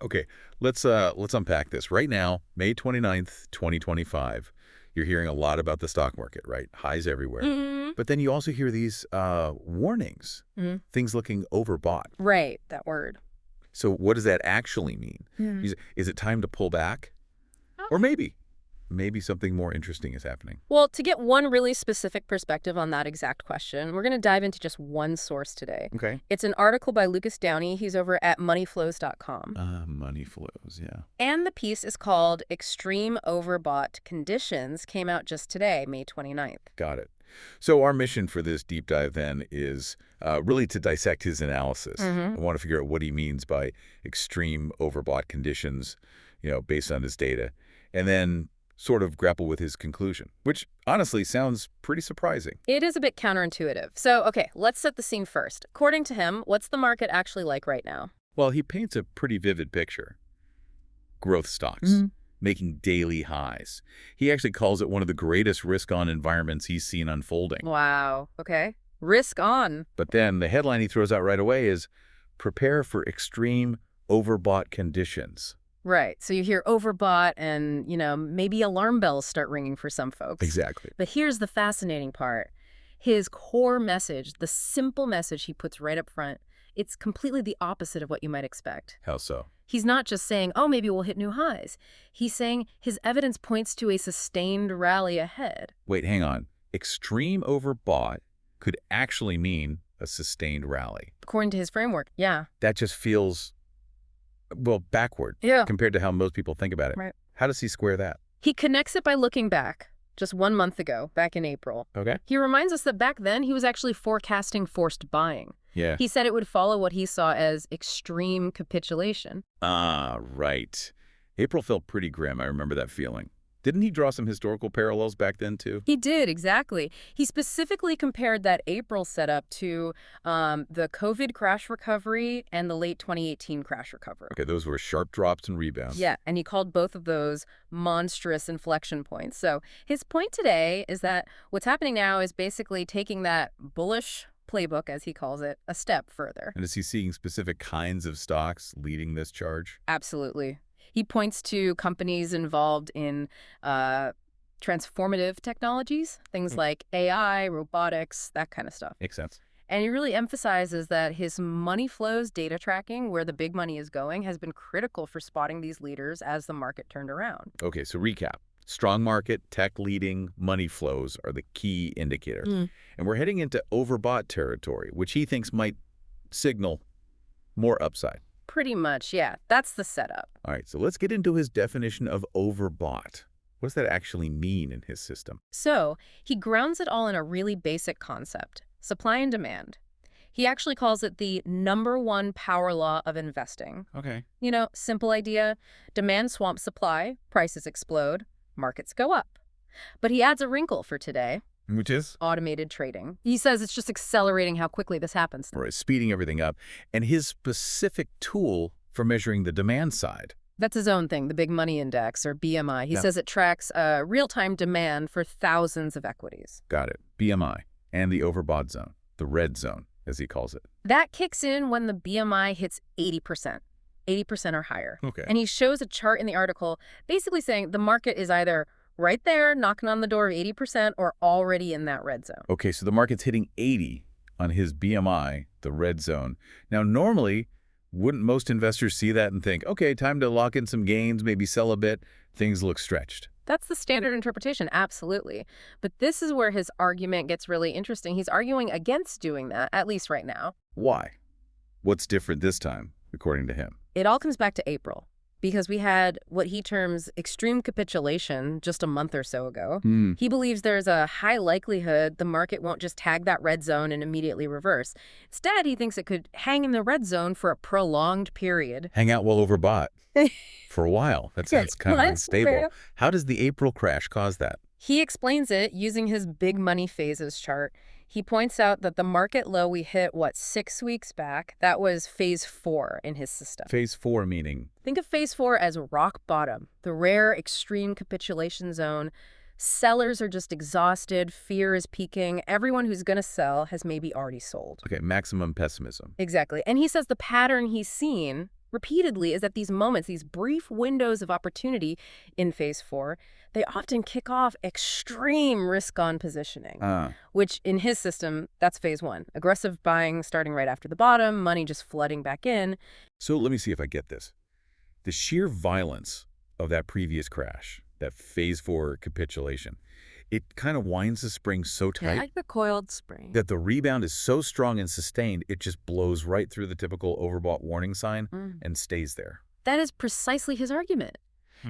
Okay, let's unpack this. Right now, May 29th, 2025, you're hearing a lot about the stock market, right? Highs everywhere. Mm-hmm. But then you also hear these warnings, Mm-hmm. things looking overbought. Right, that word. So what does that actually mean? Hmm. Is it time to pull back? Or maybe something more interesting is happening. Well, to get one really specific perspective on that exact question, we're going to dive into just one source today. Okay. It's an article by Lucas Downey. He's over at moneyflows.com. Money flows, yeah. And the piece is called Extreme Overbought Conditions, came out just today, May 29th. Got it. So our mission for this deep dive then is really to dissect his analysis. Mm-hmm. I want to figure out what he means by extreme overbought conditions, based on his data, and then sort of grapple with his conclusion, which honestly sounds pretty surprising. It is a bit counterintuitive. So, okay, let's set the scene first. According to him, what's the market actually like right now? Well, he paints a pretty vivid picture. Growth stocks, making daily highs. He actually calls it one of the greatest risk-on environments he's seen unfolding. Wow. Okay. Risk on. But then the headline he throws out right away is, prepare for extreme overbought conditions. Right. So you hear overbought and, maybe alarm bells start ringing for some folks. Exactly. But here's the fascinating part. His core message, the simple message he puts right up front, it's completely the opposite of what you might expect. How so? He's not just saying, oh, maybe we'll hit new highs. He's saying his evidence points to a sustained rally ahead. Wait, hang on. Extreme overbought could actually mean a sustained rally. According to his framework, yeah. That just feels, well, backward compared to how most people think about it. Right. How does he square that? He connects it by looking back, just 1 month ago, back in April. Okay. He reminds us that back then he was actually forecasting forced buying. Yeah. He said it would follow what he saw as extreme capitulation. Ah, right. April felt pretty grim. I remember that feeling. Didn't he draw some historical parallels back then, too? He did, exactly. He specifically compared that April setup to the COVID crash recovery and the late 2018 crash recovery. Okay, those were sharp drops and rebounds. Yeah, and he called both of those monstrous inflection points. So his point today is that what's happening now is basically taking that bullish playbook, as he calls it, a step further. And is he seeing specific kinds of stocks leading this charge? Absolutely. He points to companies involved in transformative technologies, things like AI, robotics, that kind of stuff. Makes sense. And he really emphasizes that his money flows data tracking, where the big money is going, has been critical for spotting these leaders as the market turned around. Okay, so recap. Strong market, tech leading, money flows are the key indicator. And we're heading into overbought territory, which he thinks might signal more upside. Pretty much, yeah. That's the setup. All right, so let's get into his definition of overbought. What does that actually mean in his system? So he grounds it all in a really basic concept, supply and demand. He actually calls it the #1 power law of investing. Okay. Simple idea. Demand swamps supply, prices explode, markets go up. But he adds a wrinkle for today. Which is? Automated trading. He says it's just accelerating how quickly this happens. Right, speeding everything up. And his specific tool for measuring the demand side. That's his own thing, the big money index, or BMI. He says it tracks real-time demand for thousands of equities. Got it. BMI and the overbought zone, the red zone, as he calls it. That kicks in when the BMI hits 80%. 80% or higher. Okay. And he shows a chart in the article basically saying the market is either right there, knocking on the door of 80%, or already in that red zone. Okay, so the market's hitting 80 on his BMI, the red zone. Now, normally, wouldn't most investors see that and think, okay, time to lock in some gains, maybe sell a bit, things look stretched? That's the standard interpretation, absolutely. But this is where his argument gets really interesting. He's arguing against doing that, at least right now. Why? What's different this time, according to him? It all comes back to April, because we had what he terms extreme capitulation just a month or so ago. He believes there's a high likelihood the market won't just tag that red zone and immediately reverse. Instead, he thinks it could hang in the red zone for a prolonged period. Hang out while overbought for a while. That's kind of unstable. How does the April crash cause that? He explains it using his big money phases chart. He points out that the market low we hit, 6 weeks back, that was phase 4 in his system. Phase 4 meaning? Think of phase 4 as rock bottom, the rare extreme capitulation zone. Sellers are just exhausted, fear is peaking, everyone who's going to sell has maybe already sold. Okay, maximum pessimism. Exactly. And he says the pattern he's seen repeatedly is that these moments, these brief windows of opportunity in phase 4, they often kick off extreme risk-on positioning, which in his system, that's phase 1. Aggressive buying starting right after the bottom, money just flooding back in. So let me see if I get this. The sheer violence of that previous crash, that phase 4 capitulation, it kind of winds the spring so tight Like the coiled spring. that the rebound is so strong and sustained, it just blows right through the typical overbought warning sign and stays there. That is precisely his argument.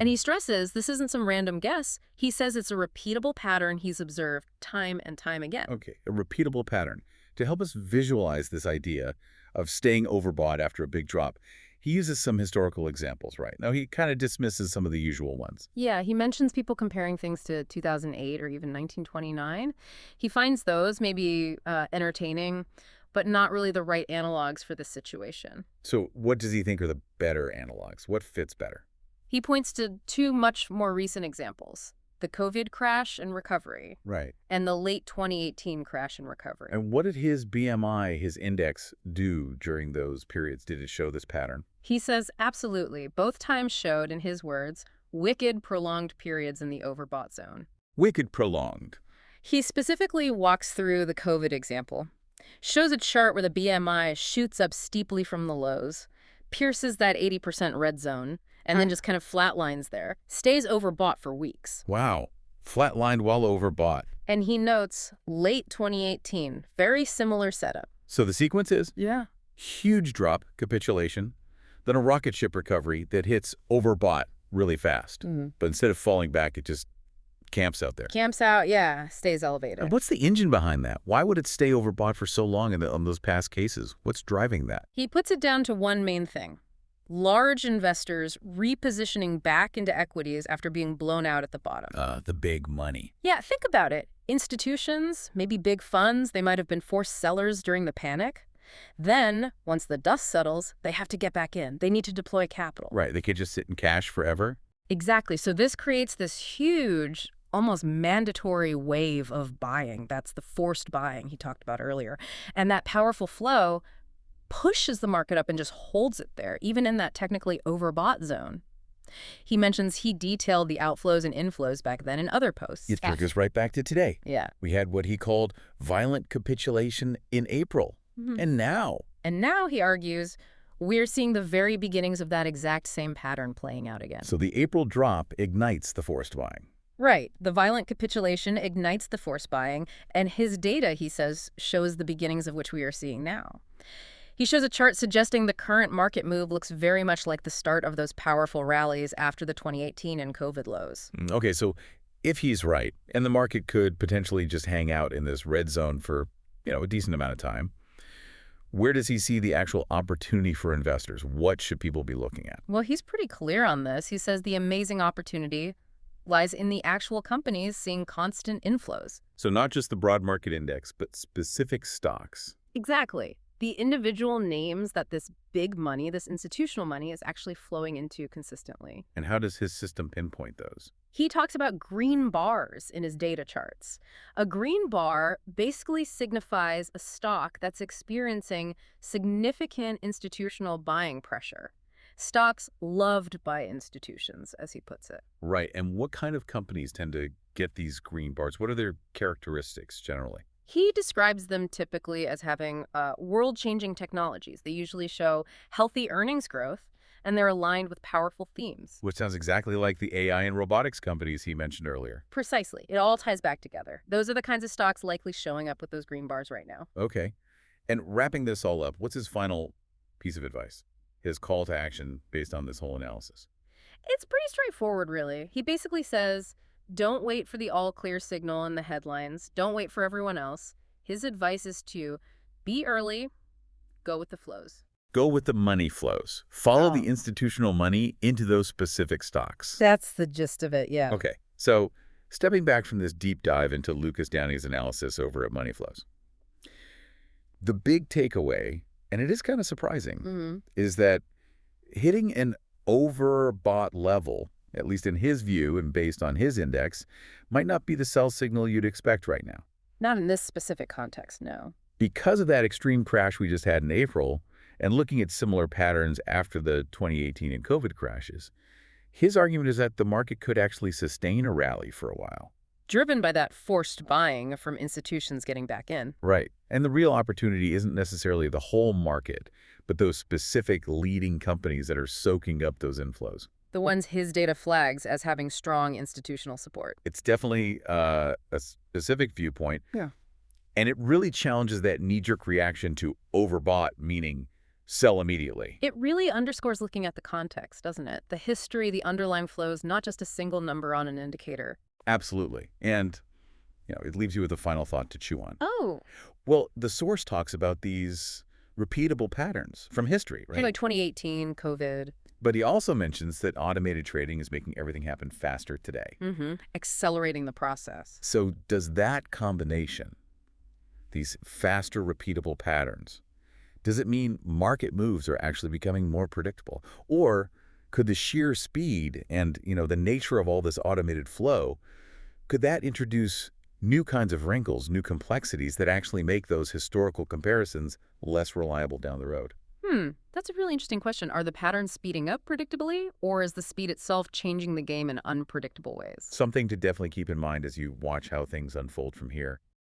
And he stresses this isn't some random guess. He says it's a repeatable pattern he's observed time and time again. Okay, a repeatable pattern. To help us visualize this idea of staying overbought after a big drop, he uses some historical examples, right? Now, he kind of dismisses some of the usual ones. Yeah, he mentions people comparing things to 2008 or even 1929. He finds those maybe entertaining, but not really the right analogs for this situation. So what does he think are the better analogs? What fits better? He points to 2 much more recent examples, the COVID crash and recovery, Right. and the late 2018 crash and recovery. And what did his BMI, his index, do during those periods? Did it show this pattern? He says absolutely. Both times showed, in his words, wicked prolonged periods in the overbought zone. Wicked prolonged. He specifically walks through the COVID example, shows a chart where the BMI shoots up steeply from the lows, pierces that 80% red zone, and then just kind of flatlines there, stays overbought for weeks. Wow. Flatlined while overbought. And he notes late 2018, very similar setup. So the sequence is Yeah. huge drop, capitulation, then a rocket ship recovery that hits overbought really fast. But instead of falling back, it just camps out there. Camps out, yeah, stays elevated. And what's the engine behind that? Why would it stay overbought for so long on those past cases? What's driving that? He puts it down to one main thing. Large investors repositioning back into equities after being blown out at the bottom. The big money. Yeah, think about it. Institutions, maybe big funds, they might have been forced sellers during the panic. Then, once the dust settles, they have to get back in. They need to deploy capital. Right, they could just sit in cash forever? Exactly. So this creates this huge, almost mandatory wave of buying. That's the forced buying he talked about earlier. And that powerful flow pushes the market up and just holds it there, even in that technically overbought zone. He mentions he detailed the outflows and inflows back then in other posts. It took us right back to today. Yeah. We had what he called violent capitulation in April. And now? And now, he argues, we're seeing the very beginnings of that exact same pattern playing out again. So the April drop ignites the forced buying. Right. The violent capitulation ignites the forced buying, and his data, he says, shows the beginnings of which we are seeing now. He shows a chart suggesting the current market move looks very much like the start of those powerful rallies after the 2018 and COVID lows. Okay, so if he's right, and the market could potentially just hang out in this red zone for, a decent amount of time, where does he see the actual opportunity for investors? What should people be looking at? Well, he's pretty clear on this. He says the amazing opportunity lies in the actual companies seeing constant inflows. So not just the broad market index, but specific stocks. Exactly. The individual names that this big money, this institutional money, is actually flowing into consistently. And how does his system pinpoint those? He talks about green bars in his data charts. A green bar basically signifies a stock that's experiencing significant institutional buying pressure. Stocks loved by institutions, as he puts it. Right. And what kind of companies tend to get these green bars? What are their characteristics generally? He describes them typically as having world-changing technologies. They usually show healthy earnings growth, and they're aligned with powerful themes. Which sounds exactly like the AI and robotics companies he mentioned earlier. Precisely. It all ties back together. Those are the kinds of stocks likely showing up with those green bars right now. Okay. And wrapping this all up, what's his final piece of advice? His call to action based on this whole analysis? It's pretty straightforward, really. He basically says, don't wait for the all-clear signal in the headlines. Don't wait for everyone else. His advice is to be early, go with the flows. Go with the money flows. Follow the institutional money into those specific stocks. That's the gist of it, yeah. Okay. So stepping back from this deep dive into Lucas Downey's analysis over at Money Flows, the big takeaway, and it is kind of surprising, is that hitting an overbought level, at least in his view and based on his index, might not be the sell signal you'd expect right now. Not in this specific context, no. Because of that extreme crash we just had in April, and looking at similar patterns after the 2018 and COVID crashes, his argument is that the market could actually sustain a rally for a while. Driven by that forced buying from institutions getting back in. Right. And the real opportunity isn't necessarily the whole market, but those specific leading companies that are soaking up those inflows. The ones his data flags as having strong institutional support. It's definitely a specific viewpoint. Yeah. And it really challenges that knee-jerk reaction to overbought, meaning sell immediately. It really underscores looking at the context, doesn't it? The history, the underlying flows, not just a single number on an indicator. Absolutely. And it leaves you with a final thought to chew on. Oh. Well, the source talks about these repeatable patterns from history, right? Like 2018, COVID. But he also mentions that automated trading is making everything happen faster today. Accelerating the process. So does that combination, these faster repeatable patterns, does it mean market moves are actually becoming more predictable? Or could the sheer speed and, the nature of all this automated flow, could that introduce new kinds of wrinkles, new complexities that actually make those historical comparisons less reliable down the road? That's a really interesting question. Are the patterns speeding up predictably, or is the speed itself changing the game in unpredictable ways? Something to definitely keep in mind as you watch how things unfold from here.